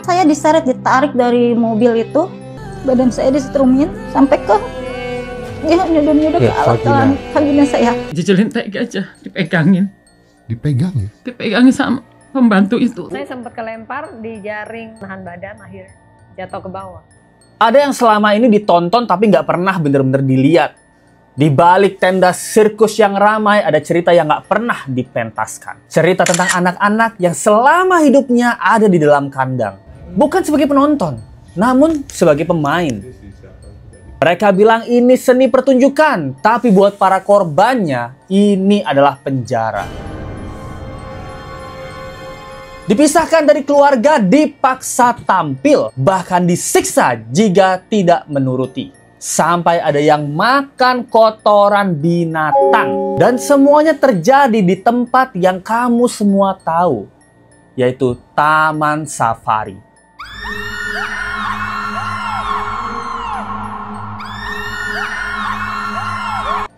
Saya diseret, ditarik dari mobil itu, badan saya disetrumin sampai ke nyodor-nyodor ke alat vagina saya. Jejelin tega aja, dipegangin. Dipegang ya? Dipegangin sama pembantu itu. Saya sempat kelempar di jaring, nahan badan, akhirnya jatuh ke bawah. Ada yang selama ini ditonton tapi nggak pernah bener-bener dilihat. Di balik tenda sirkus yang ramai ada cerita yang nggak pernah dipentaskan. Cerita tentang anak-anak yang selama hidupnya ada di dalam kandang. Bukan sebagai penonton, namun sebagai pemain. Mereka bilang ini seni pertunjukan, tapi buat para korbannya ini adalah penjara. Dipisahkan dari keluarga, dipaksa tampil, bahkan disiksa jika tidak menuruti. Sampai ada yang makan kotoran binatang. Dan semuanya terjadi di tempat yang kamu semua tahu, yaitu Taman Safari.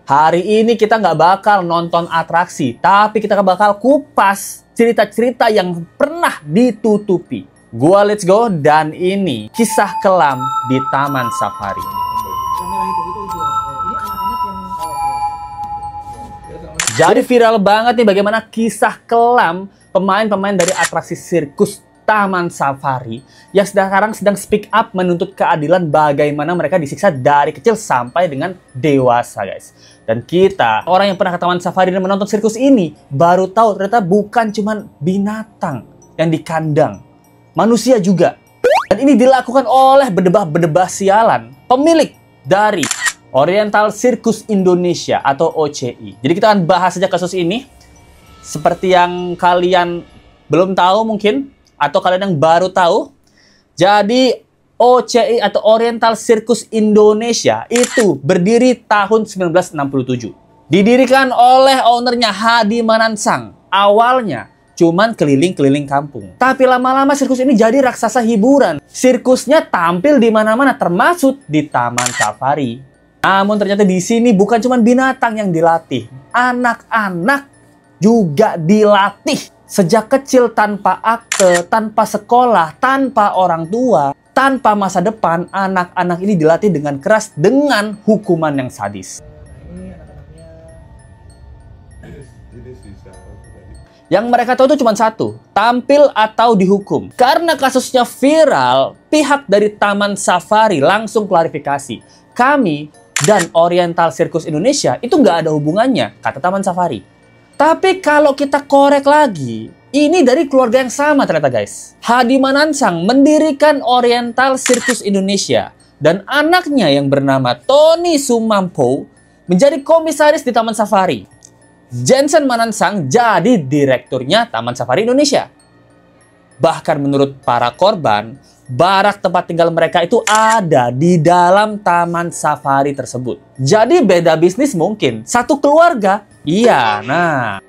Hari ini kita nggak bakal nonton atraksi, tapi kita bakal kupas cerita-cerita yang pernah ditutupi. Gua Let's Go dan ini kisah kelam di Taman Safari. Jadi viral banget nih bagaimana kisah kelam pemain-pemain dari atraksi sirkus Taman Safari yang sekarang sedang speak up menuntut keadilan bagaimana mereka disiksa dari kecil sampai dengan dewasa, guys. Dan kita, orang yang pernah ke Taman Safari dan menonton sirkus ini, baru tahu ternyata bukan cuma binatang yang dikandang, manusia juga. Dan ini dilakukan oleh bedebah-bedebah sialan, pemilik dari Oriental Circus Indonesia atau OCI. Jadi kita akan bahas saja kasus ini. Seperti yang kalian belum tahu mungkin, atau kalian yang baru tahu, jadi OCI atau Oriental Circus Indonesia itu berdiri tahun 1967. Didirikan oleh ownernya Hadi Manansang. Awalnya cuman keliling-keliling kampung. Tapi lama-lama sirkus ini jadi raksasa hiburan. Sirkusnya tampil di mana-mana termasuk di Taman Safari. Namun ternyata di sini bukan cuma binatang yang dilatih. Anak-anak juga dilatih. Sejak kecil tanpa akte, tanpa sekolah, tanpa orang tua, tanpa masa depan, anak-anak ini dilatih dengan keras dengan hukuman yang sadis. Yang mereka tahu itu cuma satu, tampil atau dihukum. Karena kasusnya viral, pihak dari Taman Safari langsung klarifikasi. Kami dan Oriental Circus Indonesia itu nggak ada hubungannya, kata Taman Safari. Tapi kalau kita korek lagi, ini dari keluarga yang sama ternyata, guys. Hadi Manansang mendirikan Oriental Circus Indonesia dan anaknya yang bernama Tony Sumampo menjadi komisaris di Taman Safari. Jensen Manansang jadi direkturnya Taman Safari Indonesia. Bahkan menurut para korban, barak tempat tinggal mereka itu ada di dalam Taman Safari tersebut. Jadi beda bisnis mungkin, satu keluarga. Iya, nah.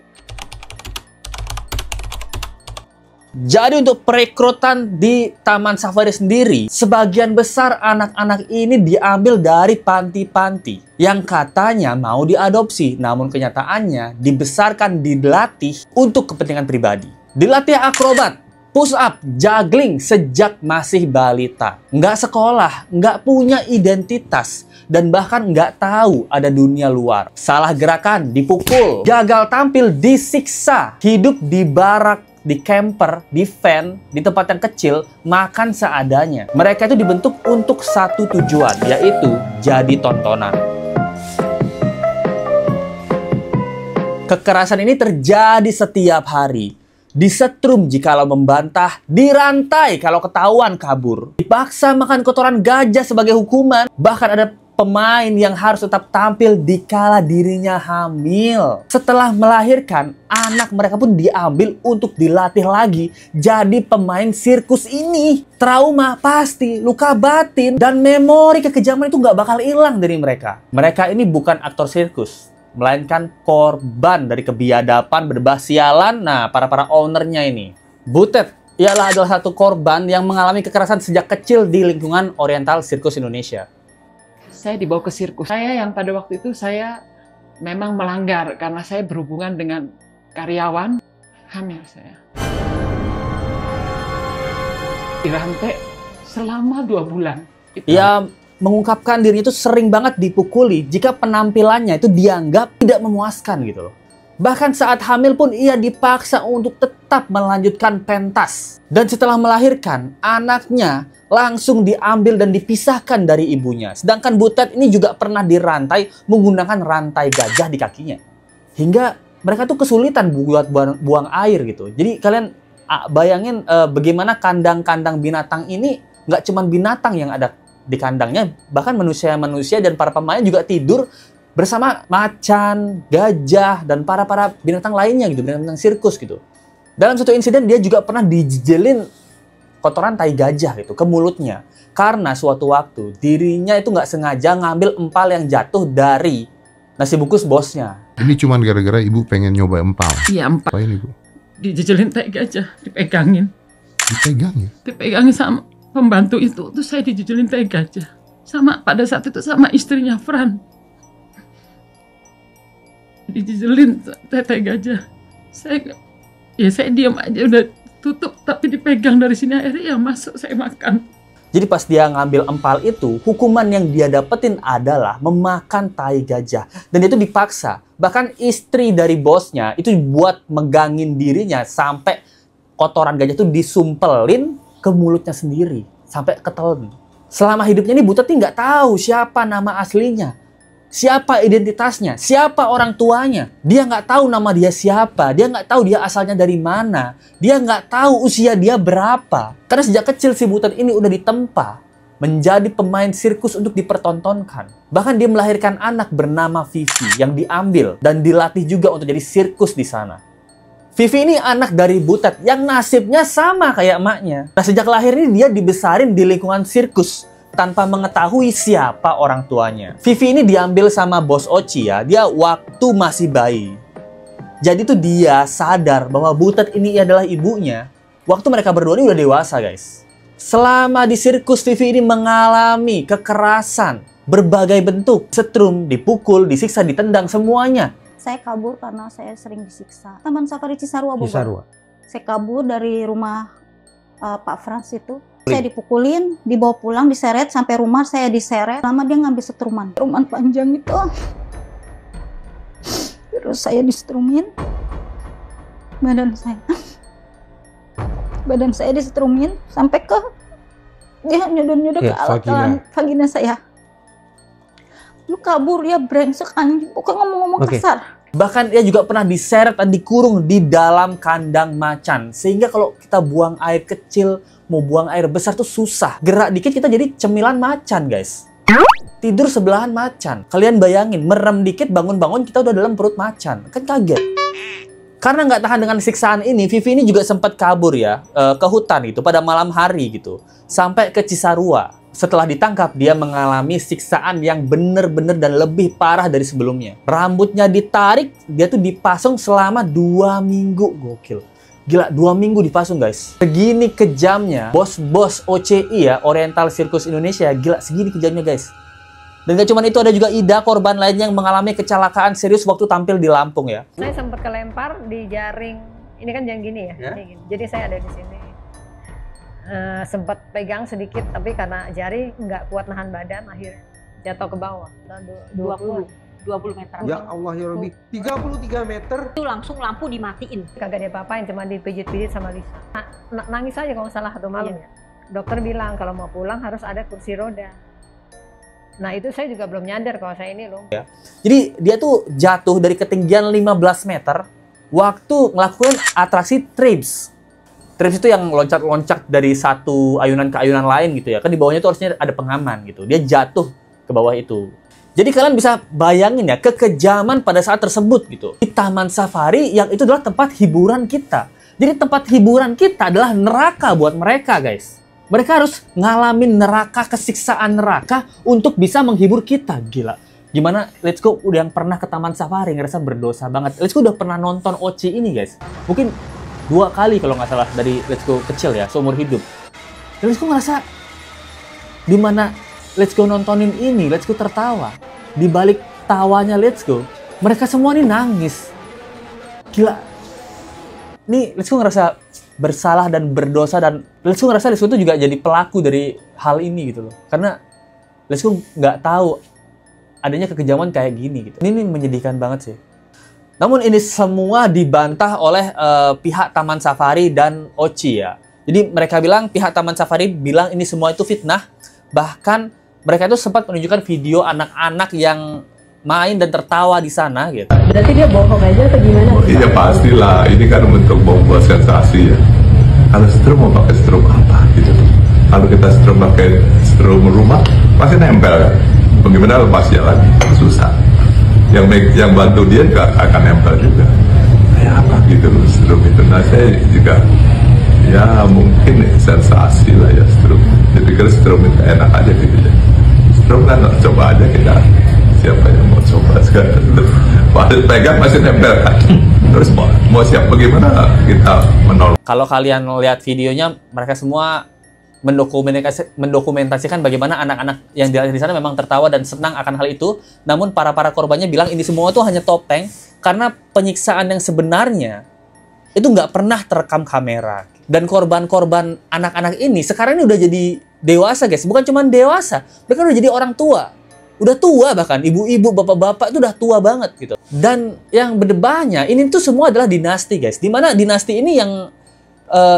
Jadi untuk perekrutan di Taman Safari sendiri, sebagian besar anak-anak ini diambil dari panti-panti yang katanya mau diadopsi, namun kenyataannya dibesarkan, dilatih untuk kepentingan pribadi. Dilatih akrobat, push up, juggling sejak masih balita. Nggak sekolah, nggak punya identitas, dan bahkan nggak tahu ada dunia luar. Salah gerakan, dipukul. Gagal tampil, disiksa. Hidup di barak, di camper, di van, di tempat yang kecil, makan seadanya. Mereka itu dibentuk untuk satu tujuan, yaitu jadi tontonan. Kekerasan ini terjadi setiap hari. Disetrum jikalau membantah, dirantai kalau ketahuan kabur. Dipaksa makan kotoran gajah sebagai hukuman. Bahkan ada pemain yang harus tetap tampil dikala dirinya hamil. Setelah melahirkan, anak mereka pun diambil untuk dilatih lagi jadi pemain sirkus ini. Trauma pasti, luka batin, dan memori kekejaman itu nggak bakal hilang dari mereka. Mereka ini bukan aktor sirkus, melainkan korban dari kebiadaban bedebah sialan. Nah, para ownernya ini. Butet ialah adalah satu korban yang mengalami kekerasan sejak kecil di lingkungan Oriental Circus Indonesia. Saya dibawa ke sirkus. Saya yang pada waktu itu saya memang melanggar karena saya berhubungan dengan karyawan, hamil saya. Dirantai selama 2 bulan. Ia mengungkapkan dirinya itu sering banget dipukuli jika penampilannya itu dianggap tidak memuaskan gitu loh. Bahkan saat hamil pun ia dipaksa untuk tetap melanjutkan pentas. Dan setelah melahirkan, anaknya langsung diambil dan dipisahkan dari ibunya. Sedangkan Butet ini juga pernah dirantai menggunakan rantai gajah di kakinya. Hingga mereka tuh kesulitan buat buang air gitu. Jadi kalian bayangin bagaimana kandang-kandang binatang ini nggak cuma binatang yang ada di kandangnya, bahkan manusia-manusia dan para pemain juga tidur bersama macan, gajah, dan para binatang lainnya gitu, binatang sirkus gitu. Dalam satu insiden dia juga pernah dijejelin kotoran tai gajah gitu ke mulutnya karena suatu waktu dirinya itu nggak sengaja ngambil empal yang jatuh dari nasi bungkus bosnya. Ini cuma gara-gara ibu pengen nyoba empal. Iya, empal. Apain ibu? Dijejelin tai gajah, dipegangin. Dipegang ya? Dipegangin sama pembantu itu, tuh saya dijejelin tai gajah. Sama pada saat itu sama istrinya Fran. Dijejelin tai gajah. Saya diam aja, udah tutup, tapi dipegang dari sini, akhirnya ya masuk, saya makan. Jadi pas dia ngambil empal itu, hukuman yang dia dapetin adalah memakan tai gajah. Dan itu dipaksa. Bahkan istri dari bosnya itu buat megangin dirinya sampai kotoran gajah itu disumpelin ke mulutnya sendiri. Sampai ketelan. Selama hidupnya ini Butet nggak tahu siapa nama aslinya. Siapa identitasnya, siapa orang tuanya. Dia nggak tahu nama dia siapa, dia nggak tahu dia asalnya dari mana. Dia nggak tahu usia dia berapa. Karena sejak kecil si Butet ini udah ditempa menjadi pemain sirkus untuk dipertontonkan. Bahkan dia melahirkan anak bernama Vivi yang diambil dan dilatih juga untuk jadi sirkus di sana. Vivi ini anak dari Butet yang nasibnya sama kayak emaknya. Nah sejak lahir ini dia dibesarin di lingkungan sirkus tanpa mengetahui siapa orang tuanya. Vivi ini diambil sama bos Oci ya, dia waktu masih bayi. Jadi tuh dia sadar bahwa Butet ini adalah ibunya waktu mereka berdua ini udah dewasa guys. Selama di sirkus Vivi ini mengalami kekerasan berbagai bentuk. Setrum, dipukul, disiksa, ditendang, semuanya. Saya kabur karena saya sering disiksa. Taman Safari Cisarua, Bogor. Cisarua. Saya kabur dari rumah Pak Frans itu. Saya dipukulin, dibawa pulang, diseret, sampai rumah saya diseret. Lama dia ngambil setruman. Setruman panjang itu. Terus saya disetrumin. Badan saya disetrumin sampai ke dia nyodor-nyodor ke alat vagina saya. Lu kabur ya, brengsek anjing, bukan ngomong-ngomong kasar. Bahkan ia juga pernah diseret dan dikurung di dalam kandang macan. Sehingga kalau kita buang air kecil, mau buang air besar tuh susah. Gerak dikit kita jadi cemilan macan guys. Tidur sebelahan macan. Kalian bayangin, merem dikit bangun-bangun kita udah dalam perut macan. Kan kaget. Karena nggak tahan dengan siksaan ini, Vivi ini juga sempat kabur ya ke hutan gitu pada malam hari gitu. Sampai ke Cisarua. Setelah ditangkap, dia mengalami siksaan yang bener-bener dan lebih parah dari sebelumnya. Rambutnya ditarik, dia tuh dipasung selama 2 minggu. Gokil. Gila, 2 minggu dipasung guys. Segini kejamnya, bos-bos OCI ya, Oriental Circus Indonesia. Gila, segini kejamnya guys. Dan gak cuma itu, ada juga Ida, korban lainnya yang mengalami kecelakaan serius waktu tampil di Lampung ya. Saya sempat kelempar di jaring, ini kan yang gini ya? Gini. Jadi saya ada di sini. Sempat pegang sedikit, tapi karena jari nggak kuat nahan badan, akhirnya jatuh ke bawah. 20 meter. Ya Allah ya Rabbi, 33 meter. Itu langsung lampu dimatiin. Kagak diapa-apain, cuma dipijit-pijit sama Lisa. Nangis aja kalau salah satu malam ya. Dokter bilang kalau mau pulang harus ada kursi roda. Nah itu saya juga belum nyadar kalau saya ini loh. Ya. Jadi dia tuh jatuh dari ketinggian 15 meter waktu ngelakuin atraksi trips. Trips itu yang loncat-loncat dari satu ayunan ke ayunan lain gitu ya. Kan di bawahnya tuh harusnya ada pengaman gitu. Dia jatuh ke bawah itu. Jadi kalian bisa bayangin ya kekejaman pada saat tersebut gitu. Di Taman Safari yang itu adalah tempat hiburan kita. Jadi tempat hiburan kita adalah neraka buat mereka guys. Mereka harus ngalamin neraka, kesiksaan neraka untuk bisa menghibur kita. Gila. Gimana Let's Go udah yang pernah ke Taman Safari ngerasa berdosa banget. Let's Go udah pernah nonton Oci ini guys. Mungkin 2 kali kalau nggak salah dari Let's Go kecil ya, seumur hidup. Dan Let's Go ngerasa dimana Let's Go nontonin ini, Let's Go tertawa. Di balik tawanya Let's Go, Mereka semua nih nangis. Gila. Nih, Lesko ngerasa bersalah dan berdosa, dan Lesko ngerasa Lesko itu juga jadi pelaku dari hal ini gitu loh. Karena Lesko nggak tahu adanya kekejaman kayak gini gitu. Ini menyedihkan banget sih. Namun ini semua dibantah oleh pihak Taman Safari dan Ochi ya. Jadi mereka bilang, pihak Taman Safari bilang ini semua itu fitnah. Bahkan mereka itu sempat menunjukkan video anak-anak yang main dan tertawa di sana gitu. Berarti dia bohong aja atau gimana? Iya pastilah, ini kan untuk membuat sensasi ya. Kalau strum mau pakai strum apa gitu. Kalau kita strum pakai strum rumah, pasti nempel kan. Bagaimana lepasnya lagi? Susah. Yang bantu dia nggak akan nempel juga. Kayak apa gitu loh strum itu. Nah saya juga ya mungkin sensasi lah ya strum. Saya pikir strum itu enak aja gitu ya. Strum kan coba aja kita. Siapa yang mau coba sekarang? Pegang masih nempel kan. Terus mau siap bagaimana kita menolong? Kalau kalian lihat videonya, mereka semua mendokumentasikan bagaimana anak-anak yang di sana memang tertawa dan senang akan hal itu. Namun para korbannya bilang ini semua tuh hanya topeng karena penyiksaan yang sebenarnya itu nggak pernah terekam kamera. Dan korban-korban anak-anak ini sekarang ini udah jadi dewasa guys. Bukan cuma dewasa, mereka udah jadi orang tua. Udah tua bahkan, ibu-ibu, bapak-bapak itu udah tua banget gitu. Dan yang berdebatnya, ini tuh semua adalah dinasti guys. Dimana dinasti ini yang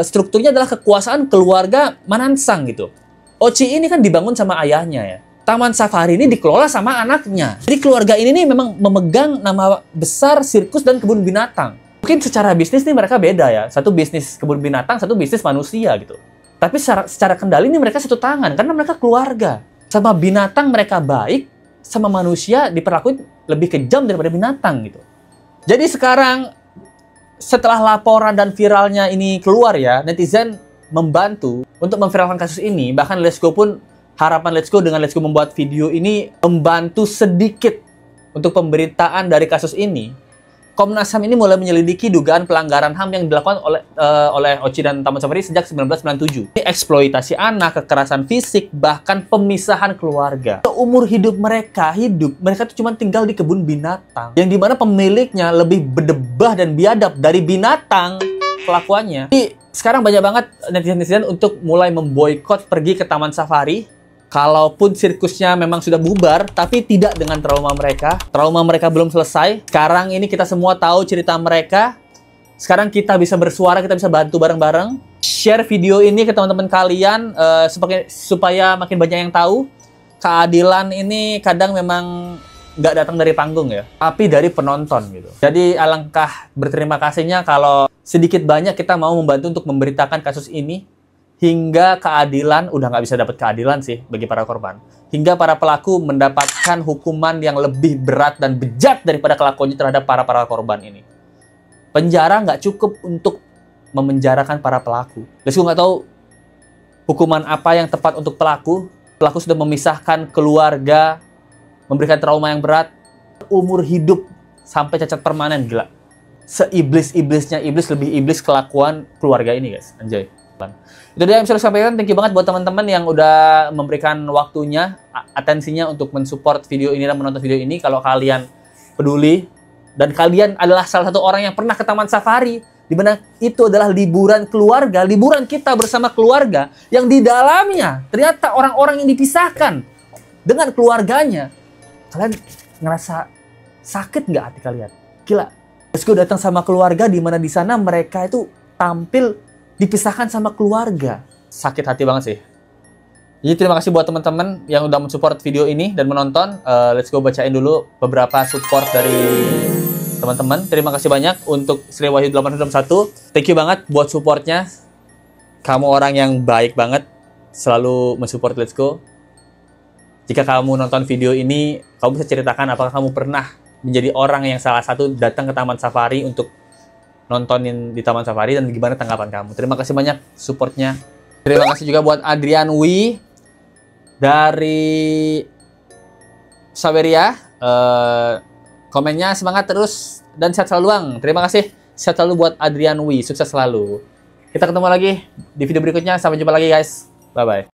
strukturnya adalah kekuasaan keluarga Manansang gitu. Ochi ini kan dibangun sama ayahnya ya. Taman Safari ini dikelola sama anaknya. Jadi keluarga ini nih memang memegang nama besar sirkus dan kebun binatang. Mungkin secara bisnis nih mereka beda ya. Satu bisnis kebun binatang, satu bisnis manusia gitu. Tapi secara kendali nih mereka satu tangan karena mereka keluarga. Sama binatang mereka baik, sama manusia diperlakukan lebih kejam daripada binatang gitu. Jadi sekarang setelah laporan dan viralnya ini keluar ya, netizen membantu untuk memviralkan kasus ini. Bahkan Lesko pun, harapan Lesko dengan Lesko membuat video ini membantu sedikit untuk pemberitaan dari kasus ini. Komnas HAM ini mulai menyelidiki dugaan pelanggaran HAM yang dilakukan oleh Ochi dan Taman Safari sejak 1997. Ini eksploitasi anak, kekerasan fisik, bahkan pemisahan keluarga. Umur hidup mereka tuh cuma tinggal di kebun binatang. Yang dimana pemiliknya lebih berdebah dan biadab dari binatang kelakuannya. Jadi sekarang banyak banget netizen-netizen untuk mulai memboikot pergi ke Taman Safari. Kalaupun sirkusnya memang sudah bubar, tapi tidak dengan trauma mereka. Trauma mereka belum selesai. Sekarang ini kita semua tahu cerita mereka. Sekarang kita bisa bersuara, kita bisa bantu bareng-bareng. Share video ini ke teman-teman kalian supaya makin banyak yang tahu. Keadilan ini kadang memang nggak datang dari panggung ya, tapi dari penonton gitu. Jadi alangkah berterima kasihnya kalau sedikit banyak kita mau membantu untuk memberitakan kasus ini. Hingga keadilan, udah nggak bisa dapat keadilan sih bagi para korban. Hingga para pelaku mendapatkan hukuman yang lebih berat dan bejat daripada kelakuannya terhadap para korban ini. Penjara nggak cukup untuk memenjarakan para pelaku. Lesko nggak tahu hukuman apa yang tepat untuk pelaku. Pelaku sudah memisahkan keluarga, memberikan trauma yang berat, umur hidup sampai cacat permanen, gila. Seiblis-iblisnya iblis, lebih iblis kelakuan keluarga ini guys, anjay. Itu dia yang bisa sampaikan. Thank you banget buat teman-teman yang udah memberikan waktunya, atensinya untuk mensupport video ini dan menonton video ini. Kalau kalian peduli dan kalian adalah salah satu orang yang pernah ke Taman Safari, di mana itu adalah liburan keluarga, liburan kita bersama keluarga, yang di dalamnya ternyata orang-orang yang dipisahkan dengan keluarganya. Kalian ngerasa sakit nggak hati kalian? Gila. Terus gue datang sama keluarga di mana di sana mereka itu tampil dipisahkan sama keluarga. Sakit hati banget sih. Jadi terima kasih buat teman-teman yang udah mensupport video ini dan menonton. Let's go bacain dulu beberapa support dari teman-teman. Terima kasih banyak untuk Sri Wahyu 861. Thank you banget buat supportnya. Kamu orang yang baik banget, selalu mensupport Let's Go. Jika kamu nonton video ini, kamu bisa ceritakan apakah kamu pernah menjadi orang yang salah satu datang ke Taman Safari untuk nontonin di Taman Safari, dan gimana tanggapan kamu. Terima kasih banyak supportnya. Terima kasih juga buat Adrian Wi dari Saweria. Komennya semangat terus dan sehat selalu Bang. Terima kasih. Sehat selalu buat Adrian Wi. Sukses selalu. Kita ketemu lagi di video berikutnya. Sampai jumpa lagi guys. Bye-bye.